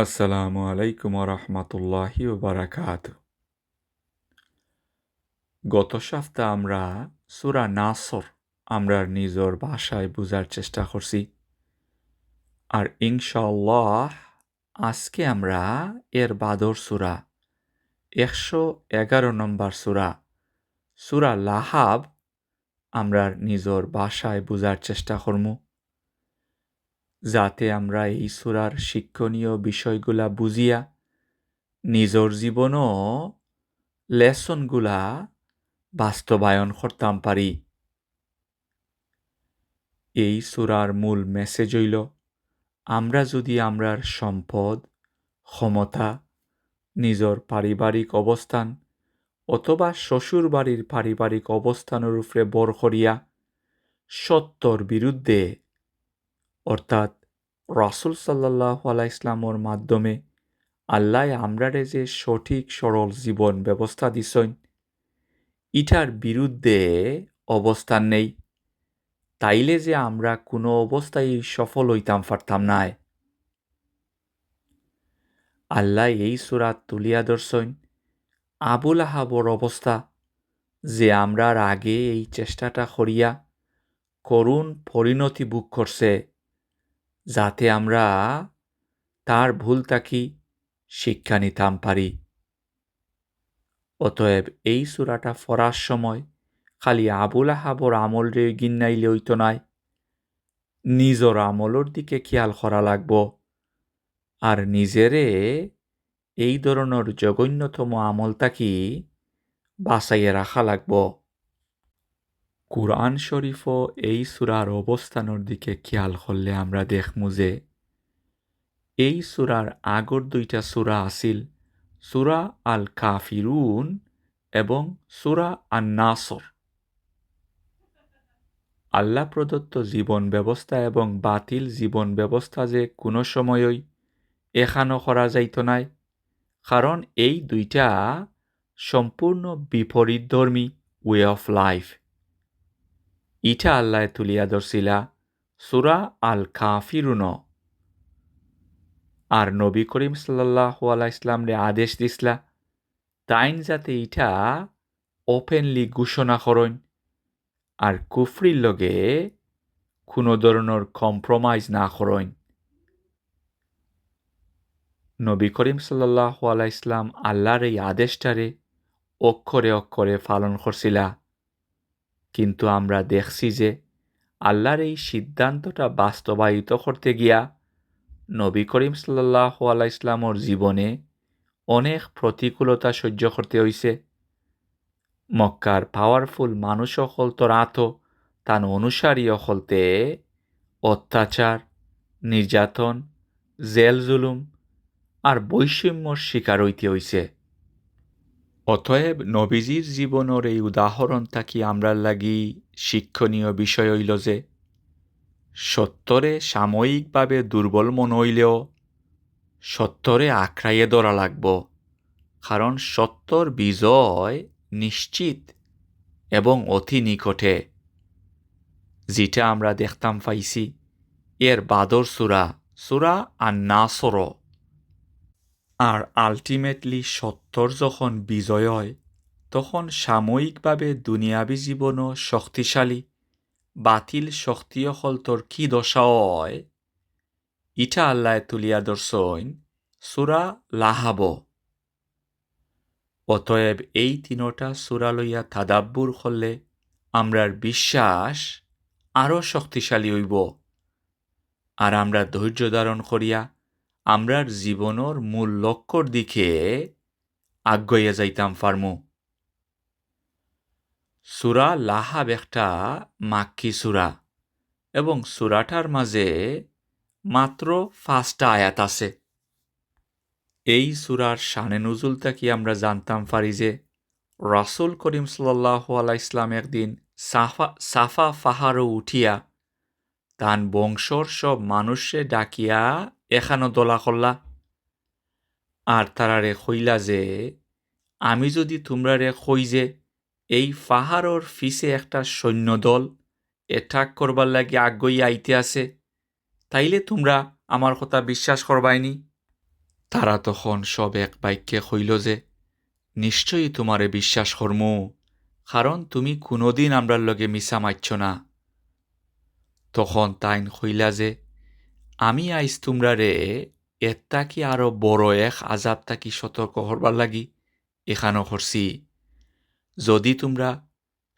আসসালামু আলাইকুম রহমতুল্লাহি বারাকাতু। গত সপ্তাহে আমরা সূরা নাসর আমরার নিজের ভাষায় বুঝার চেষ্টা করছি। আর ইনশাআল্লাহ আজকে আমরা এর বাদর সূরা 111 নম্বর সূরা লাহাব আমরার নিজের ভাষায় বুঝার চেষ্টা করমু, যাতে আমরা এই সূরার শিক্ষণীয় বিষয়গুলা বুঝিয়া নিজের জীবনও লেসনগুলা বাস্তবায়ন করতাম পারি। এই সূরার মূল মেসেজ হইল, আমরা যদি আমরার সম্পদ, ক্ষমতা, নিজের পারিবারিক অবস্থান অথবা শ্বশুর বাড়ির পারিবারিক অবস্থানের উপরে বর করিয়া সত্যর বিরুদ্ধে অর্থাৎ রাসূল সাল্লাল্লাহু আলাইহি ইসলামর মাধ্যমে আল্লাহ আমরারে যে সঠিক সরল জীবন ব্যবস্থা দিছেন ইটার বিরুদ্ধে অবস্থান নেই, তাইলে যে আমরা কোনো অবস্থায় সফল হইতাম পারতাম নাই। আল্লাহ এই সূরাত তুলিয়া ধরছেন আবুল আহাবর অবস্থা, যে আমরার আগে এই চেষ্টাটা করিয়া করুণ পরিণতি ভোগ করছে, যাতে আমরা তার ভুল থাকি শিক্ষা নিতাম পারি। অতএব এই সূরাটা পড়ার সময় খালি আবুল আহাবর আমল রে গিন্নাইলে হইতো নাই, নিজের আমলের দিকে খেয়াল করা লাগব আর নিজেরে এই ধরনের জঘন্যতম আমল থাকি বাঁচাইয়া রাখা লাগব। কুরআন শরীফও এই সূরার অবস্থানের দিকে খেয়াল করলে আমরা দেখমু যে এই সূরার আগর দুইটা সূরা আছিল সূরা আল কাফিরুন এবং সূরা আন নাসর। আল্লাহ প্রদত্ত জীবন ব্যবস্থা এবং বাতিল জীবন ব্যবস্থা যে কোনো সময়ই এখানো করা যাইত নাই, কারণ এই দুইটা সম্পূর্ণ বিপরীতধর্মী ওয়ে অফ লাইফ। ইটা আল্লাহ তুলিয়া ধরছিলা সূরা আল কাফিরুন। আর নবী করিম সাল্লাল্লাহু আলাইহি ইসলামরে আদেশ দিসলা তাইন যাতে ইটা ওপেনলি ঘোষণা করেন আর কুফরির লগে কোনো ধরনের কম্প্রোমাইজ না করেন। নবী করিম সাল্লাল্লাহু আলাইহি ইসলাম আল্লাহর এই আদেশটারে অক্ষরে অক্ষরে পালন করছিলা, কিন্তু আমরা দেখছি যে আল্লাহর এই সিদ্ধান্তটা বাস্তবায়িত করতে গিয়া নবী করিম সাল্লাল্লাহু আলাইহি ইসলামর জীবনে অনেক প্রতিকূলতা সহ্য করতে হইছে। মক্কার পাওয়ারফুল মানুষ সকল তো রাতো তান অনুসারী অকলতে অত্যাচার, নির্যাতন, জেল জুলুম আর বৈষম্যর শিকার হইতে হইছে। অতএব নবীজির জীবনের এই উদাহরণ থাকি আমরার লাগি শিক্ষণীয় বিষয় হইল যে সত্যরে সাময়িকভাবে দুর্বল মন হইলেও সত্যরে আঁকড়াইয়ে ধরা লাগব, কারণ সত্যর বিজয় নিশ্চিত এবং অতি নিকটে। যেটা আমরা দেখতাম পাইছি এর বাদর সূরা আন নাসর। আর আলটিমেটলি সত্যর যখন বিজয় হয় তখন সাময়িকভাবে দুনিয়াবী জীবনও শক্তিশালী, বাতিল শক্তি অকলতর কি দশা হয় ইটা আল্লাহ তুলিয়া ধরছেন সূরা লাহাব। অতএব এই তিনোটা সূরা লইয়া তাদাব্বুর করলে আমরার বিশ্বাস আরও শক্তিশালী হইব আর আমরা ধৈর্য ধারণ করিয়া আমরার জীবনের মূল লক্ষ্যর দিকে আগাইয়া যাইতাম পারমু। সূরা লাহাব একটা মাক্কি সূরা এবং সূরাটার মাঝে মাত্র 5টা আয়াত আছে। এই সূরার শানে নুজুল থাকি আমরা জানতাম পারি যে রাসূল করিম সাল্লাল্লাহু আলাইহি ইসলাম একদিন সাফা পাহাড়ও উঠিয়া তান বংশর সব মানুষে ডাকিয়া এখানো দলা করলা আর তারারে কইলা যে আমি যদি তোমরারে কই যে এই পাহাড়র ফিসে একটা সৈন্যদল অ্যাটাক করবার লাগি আগ্রহী আইতে আছে, তাইলে তোমরা আমার কথা বিশ্বাস করবাইনি। তারা তখন সব এক বাক্যে কইল যে, নিশ্চয়ই তোমারে বিশ্বাস করমু, কারণ তুমি কোনোদিন আমরার লগে মিছা মারছ না। তখন তাইন কইলা যে, আমি আইজ তোমরারে এর তাকি আরো বড় এক আজাব তাকি সতর্ক করবার লাগি এখানো করছি। যদি তোমরা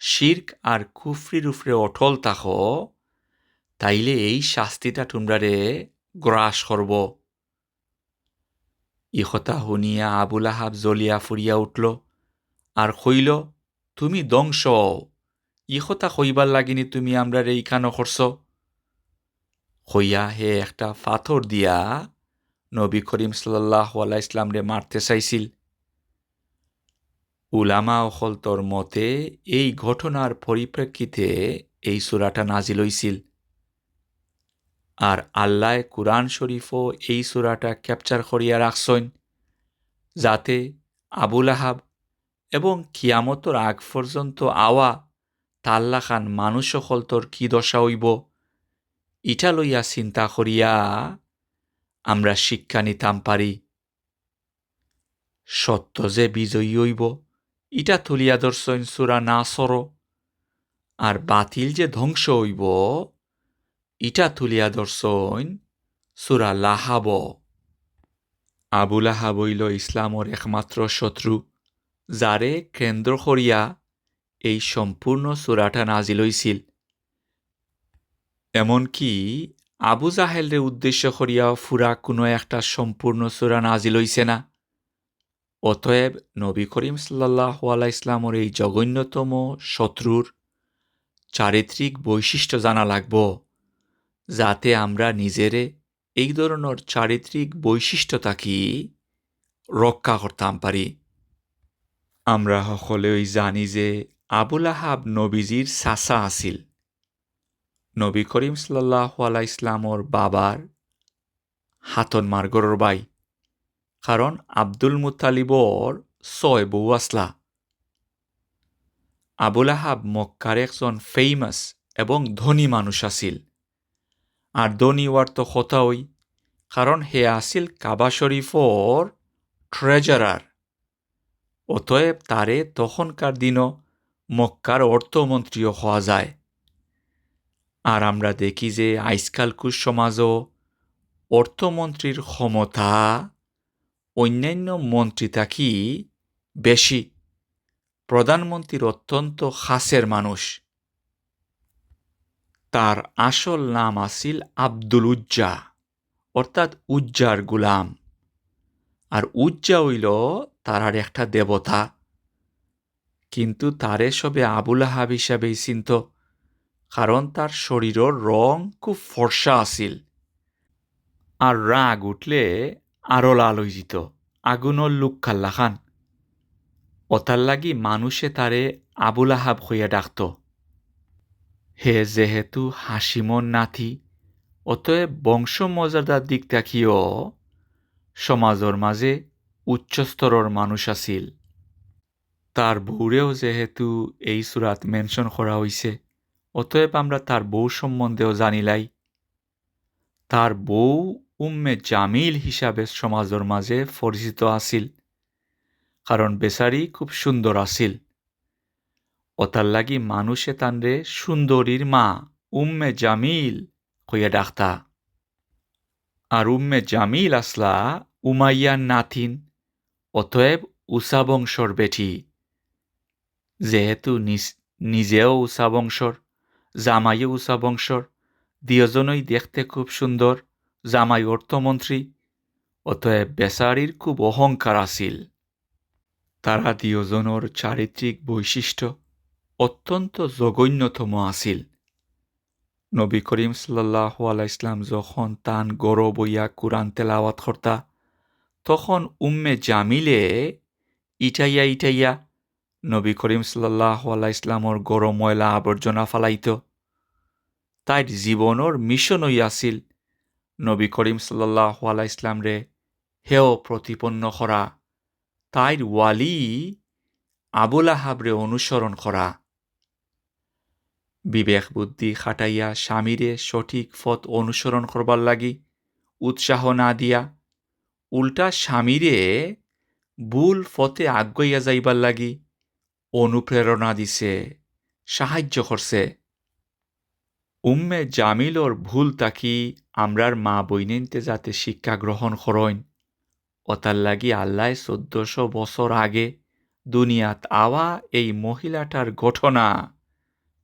শির্ক আর কুফরির উপরে অটল থাকো, তাইলে এই শাস্তিটা তোমরারে গ্রাস করব। ইহতা শুনিয়া আবুল আহাব জ্বলিয়া ফুরিয়া উঠল আর কইল, তুমি ধ্বংস, ইহতা কইবার লাগিনি তুমি আমরারে এইখানো করছ। হইয়া হে একটা পাথর দিয়া নবী করিম সাল্লাল্লাহু আলাইহি ইসলামরে মারতে চাইছিল। উলামা অখলতর মতে এই ঘটনার পরিপ্রেক্ষিতে এই সূরাটা নাজিল হইছিল। আর আল্লাহ কুরআন শরীফও এই সূরাটা ক্যাপচার করিয়া রাখছেন, যাতে আবুল আহাব এবং কিয়ামতর আগ পর্যন্ত আওয়া তাল্লা খান মানুষ অখলতর কি দশা হইব, ইটা লইয়া চিন্তা করিয়া আমরা শিক্ষা নিতাম পারি। সত্য যে বিজয়ী হইব, ইটা তুলিয়া ধরছেন সূরা নাসর, আর বাতিল যে ধ্বংস হইব, ইটা তুলিয়া ধরছেন সূরা লাহাব। আবুল আহাব হইল ইসলামর একমাত্র শত্রু, যারে কেন্দ্র করিয়া এই সম্পূর্ণ সূরাটা নাজিল হইছিল। এমনকি আবু জাহেলরে উদ্দেশ্য করিয়া ফুরা কোনো একটা সম্পূর্ণ সূরা নাজিল হইছে না। অতএব নবী করিম সাল্লাল্লাহু আলাইহি ইসলামর এই জঘন্যতম শত্রুর চারিত্রিক বৈশিষ্ট্য জানা লাগব, যাতে আমরা নিজেরে এই ধরনের চারিত্রিক বৈশিষ্ট্য থাকি রক্ষা করতাম পারি। আমরা সকলেই জানি যে আবুল আহাব নবীজির চাচা আছিল। নবী করিম সাল্লাল্লাহু আলাইহি ইসলামর বাবার হাতন মার্গরর বাই, কারণ আব্দুল মুত্তালিবর 6 বউ আসলা। আবুল আহাব মক্কার একজন ফেমাস এবং ধনী মানুষ আছিল। আর ধনী হওয়ার তো কথাই, কারণ হে আছিল কাবা শরীফর ট্রেজারার। অতএব তারে তখনকার দিনও মক্কার অর্থমন্ত্রীও হওয়া যায়। আর আমরা দেখি যে আজকালকার সমাজও অর্থমন্ত্রীর ক্ষমতা অন্যান্য মন্ত্রী থাকি বেশি। প্রধানমন্ত্রীর অত্যন্ত খাসের মানুষ। তার আসল নাম আছিল আব্দুল উজ্জা, অর্থাৎ উজ্জার গুলাম। আর উজ্জা হইল তারার একটা দেবতা, কিন্তু তারে সবে আবুল আহাব হিসাবেই চিনত, কারণ তার শরীরের রং খুব ফর্সা আছিল। আর রাগ উঠলে আরো লাল হয়ে যেত, আগুনের লুক খাল্লা খান। ওতার লাগি মানুষে তারে আবুল আহাব হইয়া ডাকত। হে যেহেতু হাসিমর নাতি, অতএব বংশমর্যাদার দিক থাকিও সমাজের মাঝে উচ্চস্তরের মানুষ আছিল। তার বউরেও যেহেতু এই সূরাত মেনশন করা হইছে, অতএব আমরা তার বউ সম্বন্ধেও জানিলাই। তার বউ উম্মে জামিল হিসাবে সমাজের মাঝে পরিচিত আছিল, কারণ বেচারি খুব সুন্দর আছিল। ওতার লাগি মানুষে তানরে সুন্দরীর মা উম্মে জামিল কইয়া ডাকতা। আর উম্মে জামিল আসলা উমাইয়ার নাতিন, অতএব উসা বংশর বেটি। যেহেতু নিজেও উসা বংশর, জামাইও উসা বংশর, দুজনই দেখতে খুব সুন্দর, জামাই অর্থমন্ত্রী, অতএব বেচারির খুব অহংকার আছিল। তারা দুজনের চারিত্রিক বৈশিষ্ট্য অত্যন্ত জঘন্যতম আছিল। নবী করিম সাল্লাল্লাহু আলাইহি ইসলাম যখন তান গরো বইয়া কুরআন তেলাওয়াত করতা, তখন উম্মে জামিলে ইটাইয়া ইটাইয়া নবী করিম সাল্লাল্লাহু আলাইহি ইসলামর গরো ময়লা আবর্জনা ফালাইত। তাইর জীবনের মিশনই আছিল নবী করিম সাল্লাল্লাহু আলাইহি ইসলামরে হেয় প্রতিপন্ন করা, তাইর ওয়ালি আবুল আহাবরে অনুসরণ করা। বিবেক বুদ্ধি খাটাইয়া স্বামীরে সঠিক পথ অনুসরণ করবার লাগি উৎসাহ না দিয়া উল্টা স্বামীরে ভুল পথে আগাইয়া যাইবার লাগি অনুপ্রেরণা দিছে, সাহায্য করছে। উম্মে জামিলর ভুল তাকি আমরার মা বইনেনতে যাতে শিক্ষা গ্রহণ করইন, ওতার লাগি আল্লাহ 1400 বছর আগে দুনিয়াত আওয়া এই মহিলাটার ঘটনা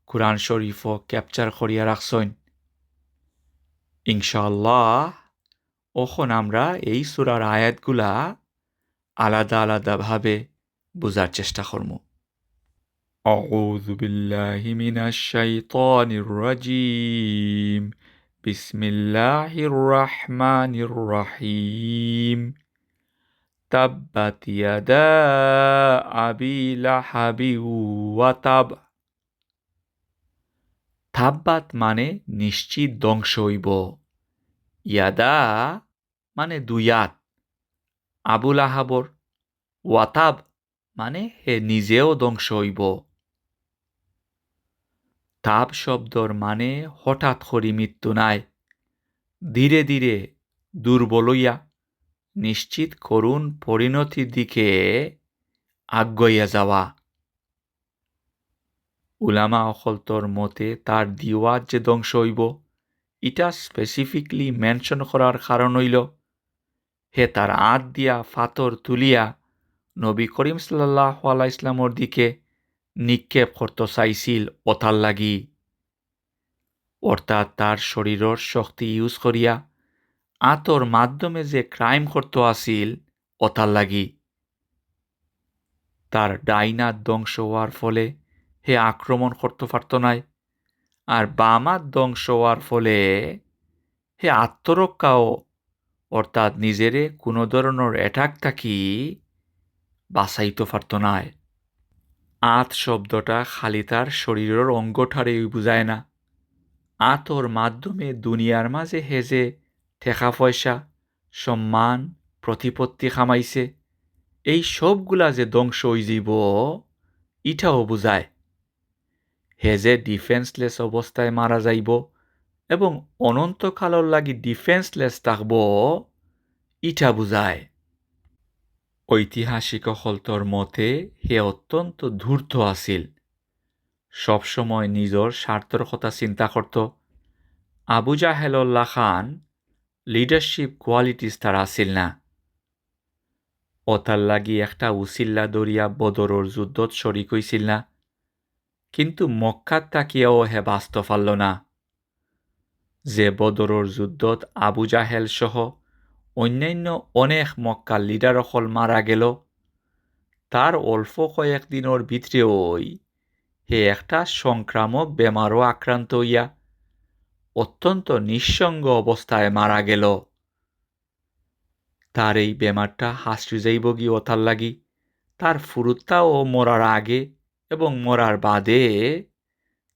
কুরআন শরীফও ক্যাপচার করিয়া রাখছইন। ইনশাআল্লাহ ওখন আমরা এই সূরার আয়াতগুলা আলাদা আলাদাভাবে বুঝার চেষ্টা করব। আউযু বিল্লাহি মিনাশ শাইতানির রাজীম। বিসমিল্লাহির রাহমানির রাহিম। তাব্বাত ইয়াদা আবি লাহাবি ওয়া তাব। তাব্বাত মানে নিশ্চিত ধ্বংস হইব। ইয়াদা মানে দুয়াত আবুল আহাবর, ওয়াতাব মানে হে নিজেও ধ্বংস হইব। তাব শব্দর মানে হঠাৎ করি মৃত্যু নাই, ধীরে ধীরে দুর্বল হইয়া নিশ্চিত করুণ পরিণতির দিকে আগাইয়া যাওয়া। উলামা অকলতর মতে তার দিওয়াত যে ধ্বংস হইব, ইটা স্পেসিফিকলি মেনশন করার কারণ হইল হে তার আঁত দিয়া ফাতর তুলিয়া নবী করিম সাল্লাল্লাহু আলাইহি ইসলামর দিকে নিক্ষেপ করতে চাইছিল ওতার লাগি, অর্থাৎ তার শরীরের শক্তি ইউজ করিয়া আতর মাধ্যমে যে ক্রাইম করতে আসিল ওতার লাগি। তার ডাইনাত ধ্বংস হওয়ার ফলে হে আক্রমণ করতে পারত নাই, আর বামাত ধ্বংস হওয়ার ফলে হে আত্মরক্ষাও অর্থাৎ নিজেরে কোনো ধরনের অ্যাটাক থাকি বাঁচাইতে পারত নাই। আত শব্দটা খালি তার শরীরের অঙ্গটারেই বুঝায় না, আতর মাধ্যমে দুনিয়ার মাঝে হেজে টেকা পয়সা, সম্মান, প্রতিপত্তি খামাইছে, এই সবগুলা যে ধ্বংস হয়ে যাইব ইটাও বুঝায়। হেজে ডিফেন্সলেস অবস্থায় মারা যাইব এবং অনন্তকালর লাগি ডিফেন্সলেস থাকব, ইটা বুঝায়। ঐতিহাসিক হলতর মতে হে অত্যন্ত ধূর্ত আছিল, সবসময় নিজের স্বার্থর কথা চিন্তা করত। আবু জাহেলুল্লাহ খান লিডারশিপ কোয়ালিটিস তার আসিল না, ওতার লাগি একটা উসিল্লা দরিয়া বদরর যুদ্ধত শরিক হইছিল না, কিন্তু মক্কাত তাকিয়াও হে বাঁচতে পারল না। যে বদরর যুদ্ধত আবু জাহেল সহ অন্যান্য অনেক মক্কার লিডার অকল মারা গেল, তার অল্প কয়েকদিনের ভিতরেই হে একটা সংক্রামক বেমারও আক্রান্ত হইয়া অত্যন্ত নিঃসঙ্গ অবস্থায় মারা গেল। তার এই বেমারটা হাসি যাইব গিয়ে ওতার লাগি তার ফুরুত্তাও মরার আগে এবং মরার বাদে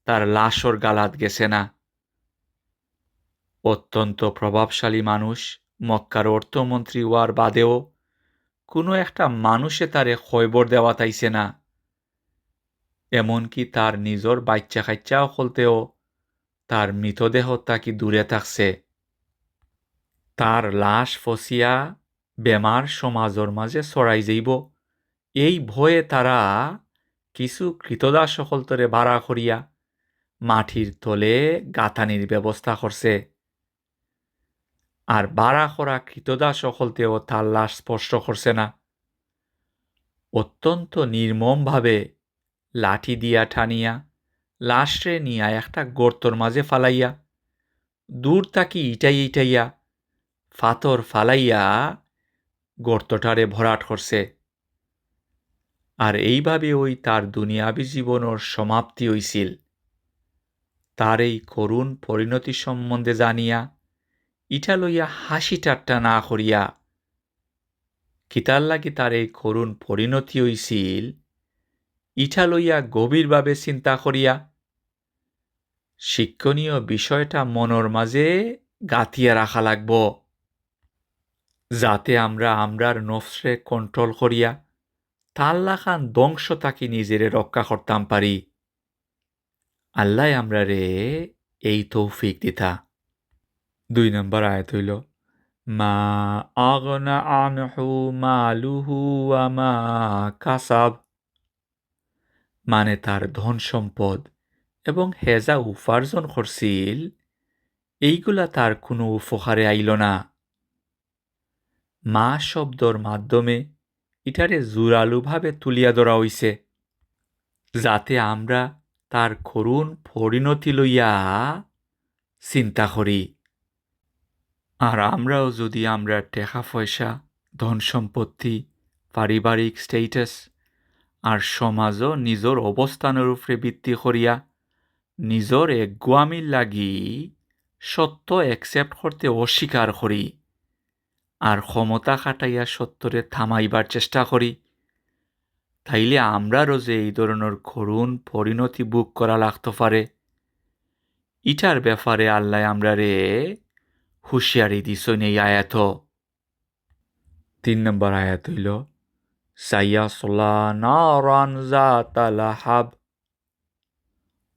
তার লাশর গালাত গেছে না। অত্যন্ত প্রভাবশালী মানুষ, মক্কার অর্থমন্ত্রী হওয়ার বাদেও কোনো একটা মানুষে তারে খয়বর দেওয়া তাইছে না, এমনকি তার নিজের বাচ্চা কাচ্চাও খলতেও তার মৃতদেহ তাকি দূরে থাকছে। তার লাশ ফসিয়া বেমার সমাজের মাঝে ছড়াই যাইব, এই ভয়ে তারা কিছু কৃতদাস সকলতরে ভাড়া করিয়া মাটির তলে গাঁথানির ব্যবস্থা করছে, আর ভাড়া করা কৃতদাস সকলতেও তার লাশ স্পর্শ করছে না। অত্যন্ত নির্মমভাবে লাঠি দিয়া টানিয়া লাশরে নিয়া একটা গর্তর মাঝে ফালাইয়া দূর তাকি ইটাইয়া ফাতর ফালাইয়া গর্তটারে ভরাট করছে। আর এইভাবে ওই তার দুনিয়াবী জীবনের সমাপ্তি হইছিল। তার এই করুণ পরিণতি সম্বন্ধে জানিয়া ইটা লইয়া হাসি ঠাট্টা না করিয়া, কিতার লাগি তার এই করুণ পরিণতি হইছিল ইটা লইয়া গভীরভাবে চিন্তা করিয়া শিক্ষণীয় বিষয়টা মনের মাঝে গাঁথিয়া রাখা লাগব, যাতে আমরা আমরার নফসরে কন্ট্রোল করিয়া তার লাখান ধ্বংস তাকি নিজেরে রক্ষা করতাম পারি। আল্লাহ আমরা রে এই তৌফিক দিতা। 2 নম্বর আয়াত হইল মা আগনা আনহু মালুহু ওয়া মা কাসাব, মানে তার ধন সম্পদ এবং হেজা উপার্জন করছিল এইগুলা তার কোনো উপকারে আইল না। মা শব্দর মাধ্যমে এটারে জোরালোভাবে তুলিয়া ধরা হইছে, যাতে আমরা তার করুণ পরিণতি লইয়া চিন্তা করি। আর আমরাও যদি আমরা টাকা পয়সা, ধন সম্পত্তি, পারিবারিক স্ট্যাটাস আর সমাজও নিজের অবস্থানের উপরে ভিত্তি করিয়া নিজের একগুয়ামির লাগি সত্য অ্যাকসেপ্ট করতে অস্বীকার করি আর ক্ষমতা খাটাইয়া সত্যরে থামাইবার চেষ্টা করি, তাইলে আমরারও যে এই ধরনের করুণ পরিণতি ভোগ করা লাগতে পারে, ইটার ব্যাপারে আল্লাহ আমরারে হুঁশিয়ারি দিছেন এই আয়াত। 3 নম্বর আয়াত হইল সাইয়াসলা নারান যাতা লাহাব,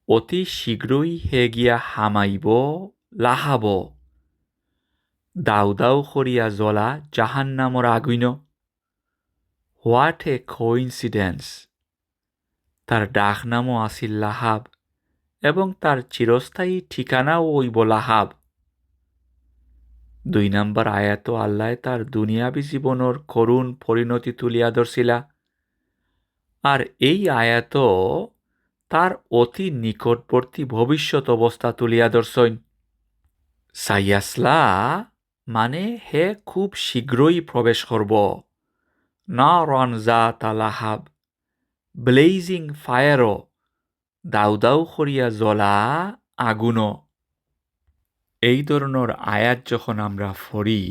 অতি শীঘ্রই হে গিয়া হামাইব লাহাব, দাউ দাউ করিয়া জ্বলা জাহান্নামর আগুন। What a coincidence! তার ডাক নামও আছিল লাহাব এবং তার চিরস্থায়ী ঠিকানাও হইব লাহাব। 2 নম্বর আয়াত আল্লাহ তার দুনিয়াবী জীবনের করুণ পরিণতি তুলিয়া ধরছিলা, আর এই আয়াত তার অতি নিকটবর্তী ভবিষ্যৎ অবস্থা তুলিয়া ধরছইন। সাইয়াসলা মানে হে খুব শীঘ্রই প্রবেশ করব, নারান যাতা লাহাব, ব্লেজিং ফায়ারও, দাউ দাউ করিয়া জ্বলা আগুনও। এই ধরনের আয়াত যখন আমরা পড়ি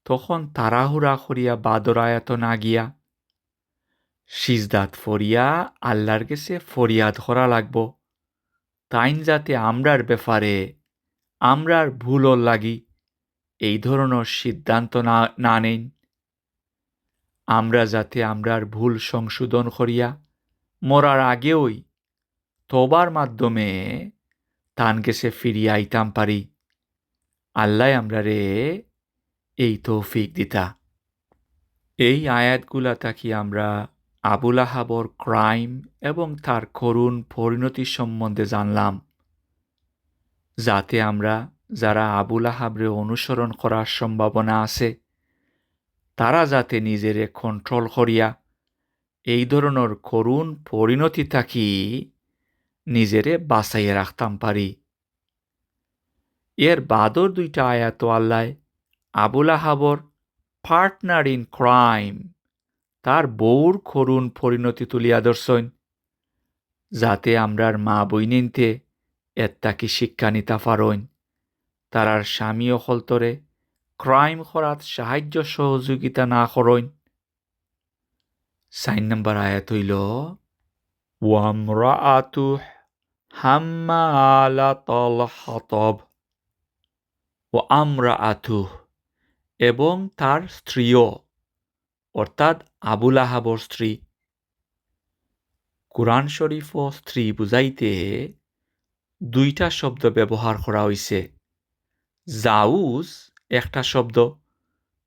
তখন তাড়াহুড়া করিয়া বাদর আয়াত না গিয়া সিজদাত ফরিয়া আল্লাহর কাছে ফরিয়াদ করা লাগব, তাইন যাতে আমরার ব্যাপারে আমরার ভুলর লাগি এই ধরনের সিদ্ধান্ত না নেন। আমরা যাতে আমরার ভুল সংশোধন করিয়া মরার আগেওই তবার মাধ্যমে তান গেছে ফিরিয়া আইতাম পারি। আল্লাহ আমরারে এই তৌফিক দিতা। এই আয়াতগুলা থাকি আমরা আবুল আহাবর ক্রাইম এবং তার করুণ পরিণতি সম্বন্ধে জানলাম, যাতে আমরা যারা আবুল আহাবরে অনুসরণ করার সম্ভাবনা আছে তারা যাতে নিজেরে কন্ট্রোল করিয়া এই ধরনের করুণ পরিণতি থাকি নিজেরে বাঁচাইয়া রাখতাম পারি। এর বাদর 2টা আয়াত আল্লাহ আবুল আহাবর পার্টনার ইন ক্রাইম, তার বউর করুণ পরিণতি তুলিয়া ধরছইন, যাতে আমরার মা বইনিনতে এর তাকি শিক্ষা নিতা পারইন, তারার স্বামী অকলতরে ক্রাইম করাত সাহায্য সহযোগিতা না করইন। 4 নম্বর আয়াত হইল ওয়ামরাআতুহ হাম্মালাতাল হাতাব, ওয়ামরাআতুহ, এবং তার স্ত্রীও, অর্থাৎ আবুল আহাবর স্ত্রী। কুরআন শরীফ ও স্ত্রী বুঝাইতে 2টা শব্দ ব্যবহার করা হইছে। জাউজ একটা শব্দ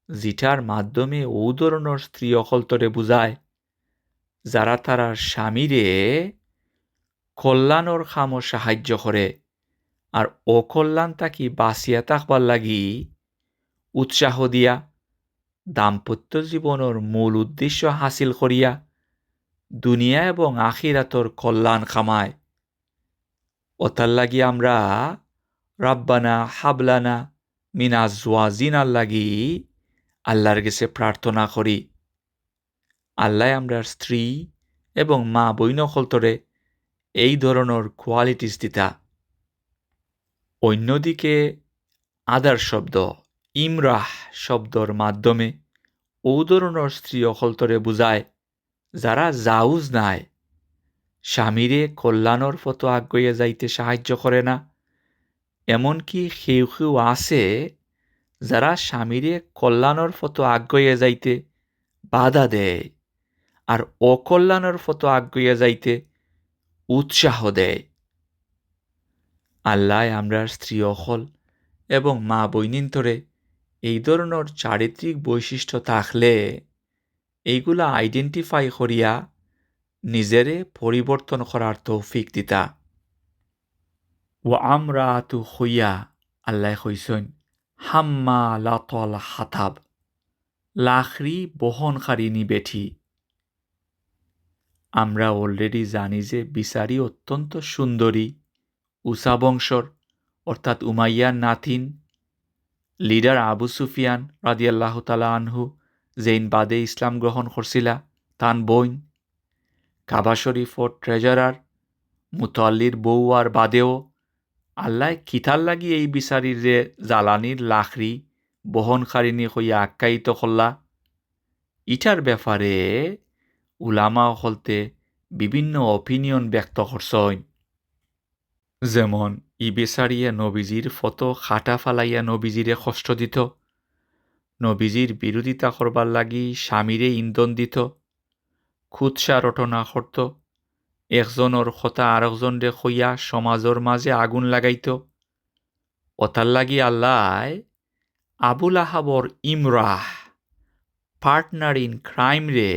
যেটার মাধ্যমে ও ধরনের স্ত্রী অকলতরে বুঝায় যারা তারার স্বামীরে কল্যাণর খামো সাহায্য করে আর অকল্যাণ তাকি বাঁচিয়া থাকবার লাগি উৎসাহ দিয়া দাম্পত্য জীবনের মূল উদ্দেশ্য হাসিল করিয়া দুনিয়া এবং আখিরাতর কল্যাণ খামায়। ওতার লাগি আমরা রাব্বানা হাবলানা মিনা জওয়াজিনার লাগি আল্লাহর কাছে প্রার্থনা করি। আল্লাহ আমরার স্ত্রী এবং মা বইনকলতরে এই ধরনের কোয়ালিটিস দিতা। অন্যদিকে আদার শব্দ ইমরাহ শব্দর মাধ্যমে ও ধরনের স্ত্রী অকলতরে বুঝায় যারা জাউজ নাই, স্বামীরে কল্যাণর পথ আগুইয়া যাইতে সাহায্য করে না, এমনকি কেউ কেউ আছে যারা স্বামীরে কল্যাণর পথ আগুইয়া যাইতে বাধা দেয় আর অকল্যাণের পথ আগুইয়া যাইতে উৎসাহ দেয়। আল্লাহ আমরার স্ত্রী অকল এবং মা বইনিন্তরে এই ধরনের চারিত্রিক বৈশিষ্ট্য থাকলে এইগুলা আইডেন্টিফাই করিয়া নিজেরে পরিবর্তন করার তৌফিক দিতা। ও আমরা তু হইয়া আল্লাহ কইসইন হাম্মালাতুল হাতাব, লাখরি বহনকারিণী বেঠি। আমরা অলরেডি জানি যে বিচারি অত্যন্ত সুন্দরী, উসা বংশর অর্থাৎ উমাইয়ার নাতিন, লিডার আবু সুফিয়ান রাদিয়াল্লাহু তাআলা আনহু যেইন বাদে ইসলাম গ্রহণ করছিলা তান বইন, কাবা শরীফর ট্রেজারার মুতাল্লির বউ আর বাদেও আল্লাহ কিতার লাগি এই বিচারির যে জ্বালানির লাখরি বহনকারিণী হইয়া আখ্যায়িত করলা, ইটার ব্যাপারে উলামা হলতে বিভিন্ন অপিনিয়ন ব্যক্ত করছইন। যেমন ই বেচারিয়া নবীজির ফটো খাটা ফালাইয়া নবীজিরে কষ্ট দিত, নবীজির বিরোধিতা করবার লাগি স্বামীরে ইন্ধন দিত, খুদসা রটনা করত, একজনের কথা আরেকজনরে কইয়া সমাজের মাঝে আগুন লাগাইত। ওতার লাগি আল্লাহ আবুল আহাবর ইমরাহ, পার্টনার ইন ক্রাইম রে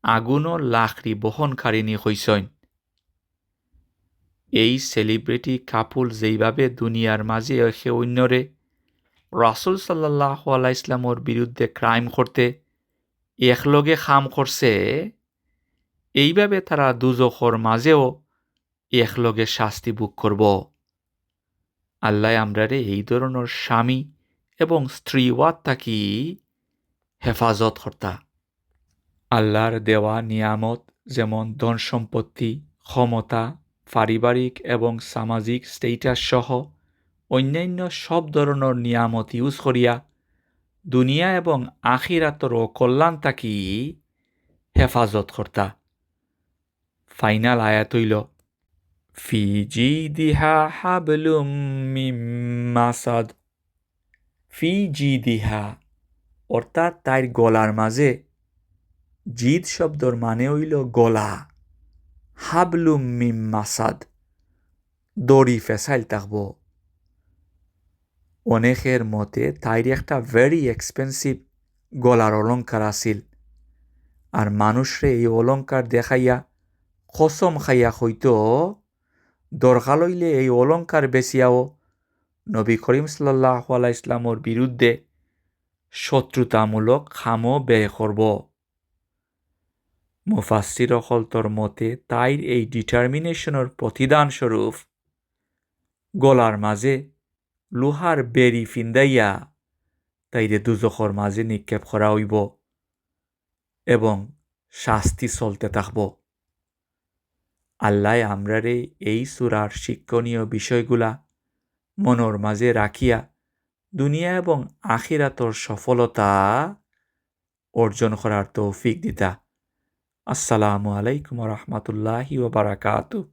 আগুনর লাখরি বহনকারিণী হইসইন। এই সেলিব্রিটি কাপুল যেইভাবে দুনিয়ার মাঝে একে অন্যরে রাসূল সাল্লাল্লাহু আলাইহি ইসলামর বিরুদ্ধে ক্রাইম করতে একলগে খাম করছে, এইভাবে তারা দুজখর মাঝেও একলগে শাস্তি ভোগ করব। আল্লাহ আমরারে এই ধরনের স্বামী এবং স্ত্রী ওয়াত থাকি হেফাজত কর্তা। আল্লাহর দেওয়া নিয়ামত যেমন ধন সম্পত্তি, ক্ষমতা, পারিবারিক এবং সামাজিক স্টেটাস সহ অন্যান্য সব ধরনের নিয়ামত ইউজ করিয়া দুনিয়া এবং আখিরাতর কল্যাণ থাকি হেফাজত কর্তা। ফাইনাল আয়াত হইল ফি জিদিহা হাবলুম মিন মাসাদ। ফি জিদিহা অর্থাৎ তার গলার মাঝে, জিদ শব্দর মানে হইল গলা, হাবলুম মিন মাসাদ দড়ি ফেসাইল থাকব। অনেকের মতে তাইর একটা ভেরি এক্সপেন্সিভ গলার অলঙ্কার আছিল, আর মানুষরে এই অলঙ্কার দেখাইয়া কসম খাইয়া হইতো দরকার লইলে এই অলঙ্কার বেচিয়াও নবী করিম সাল্লাল্লাহু আলাইহি ইসলামর বিরুদ্ধে শত্রুতামূলক খামও ব্যয় করব। মুফাসসির হলতর মতে তাইর এই ডিটারমিনেশনের প্রতিদান স্বরূপ গলার মাঝে লোহার বেরি ফিন্দাইয়া তাইরে দুজখর মাঝে নিক্ষেপ করা হইব এবং শাস্তি চলতে থাকব। আল্লাহ আমরারে এই সূরার শিক্ষণীয় বিষয়গুলা মনের মাঝে রাখিয়া দুনিয়া এবং আখিরাতর সফলতা অর্জন করার তৌফিক দিতা। আসসালামু আলাইকুম ওয়া রাহমাতুল্লাহি ওয়া বারাকাতুহু।